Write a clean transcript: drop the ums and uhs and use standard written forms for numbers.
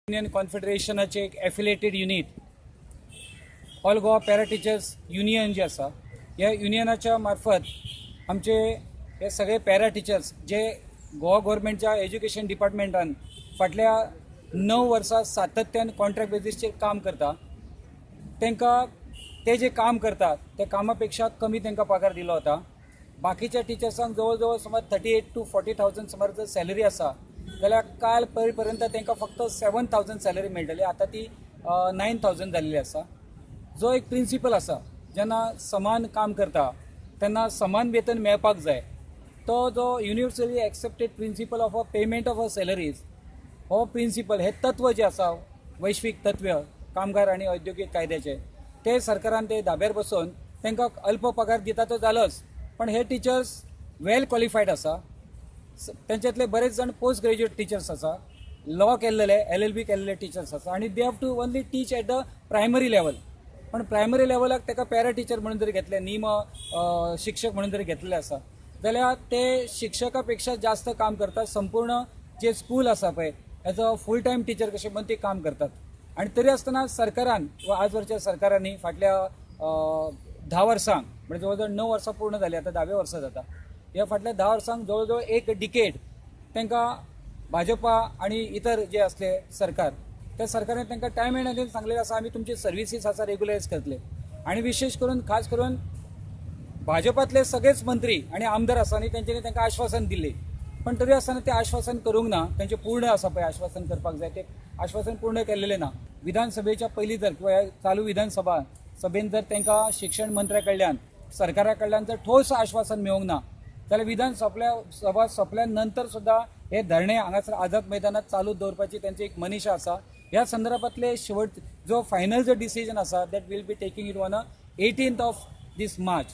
Union कॉन्फेडरेशनाचे एक affiliated unit all Goa para teachers union जे आसा ह्या युनियनाच्या मार्फत आमचे हे सगळे पॅरा टिचर्स जे गोवा गव्हर्मेंटच्या एज्युकेशन डिपार्टमेंटान फाटल्या 9 वर्सां सातत्यान कॉन्ट्रॅक्ट बेसिसचेर काम करता तांकां ते जे काम करतात त्या कामापेक्षा कमी तांकां पगार दिलो वता. बाकीच्या टिचर्सांक जवळ जवळ सुमार 38,000 to 40,000 सुमार जर सॅलरी आसा जाल्यार काल पर्यंत तांकां फक्त 7,000 सॅलरी मेळटली. आतां ती 9,000 जाल्ली आसा. जो एक प्रिंसिपल आसा जेन्ना समान काम करता तेन्ना समान वेतन मेळपाक जाय तो जो universally accepted principle of a payment of a salaries हो प्रिंसिपल हे तत्व जे आसा वैश्वीक तत्व कामगार आनी औद्योगिक कायद्याचे ते सरकारान ते धाब्यार बसोवन तांकां अल्प पगार दिता तो जालोच, पण हे टिचर्स वेल क्वॉलिफायड आसा. त्यांच्यातले बरेच जण पोस्ट ग्रॅज्युएट टिचर्स आसा, लॉ केल्लेले LLB केल्लेले टिचर्स आसा आनी they have to only teach at the primary level. पण प्रायमरी लेवलाक ताका पॅरा टिचर म्हणून जर घेतले निम शिक्षक म्हणून जर घेतलेले आसा जाल्यार ते शिक्षका पेक्षा जास्त काम करतात. संपूर्ण जे स्कूल आसा पळय as a full time teacher कशें म्हणून ते काम करतात. आणि तरी आसतना सरकारान वा आजवरच्या सरकारांनी फाटल्या 10 वर्सांक म्हणजे जवळ जवळ 9 वर्सां पूर्ण जाली, आता 10वें वर्स जाता. ह्या फाटल्या 10 वर्सांक जवळ जवळ एक डिकेड तांकां भाजपा आणि इतर जे असले सरकार त्या सरकारान तांकां टायम एंड अगेन सांगलेलें आसा आमी तुमचे सर्विसीस आसा रेग्युलरायज करतले. आणि विशेष करून खास करून भाजपातले सगळेच मंत्री आणि आमदार आसा आनी तेंच्यांनी तांकां आश्वासन दिल्लें, पण तरी आसतना ते आश्वासन करूंक ना. तेंचें पूर्ण आसा पळय आश्वासन करपाक जाय ते आश्वासन पूर्ण केल्लेलें ना. विधानसभेच्या पयलीं जर किंवा चालू विधानसभा सभेन जर तांकां शिक्षण मंत्र्या कडल्यान सरकारा कडल्यान जर ठोस आश्वासन मेळूंक ना जाल्यार विधानसभा सोंपल्या नंतर सुद्धा हे धरणे हांगासर आझाद मैदानात चालू दवरपाची त्यांची एक मनीषा आसा. ह्या संदर्भातले शेवट जो फायनल जो डिसिजन आसा that will be taking it on 18th of this March.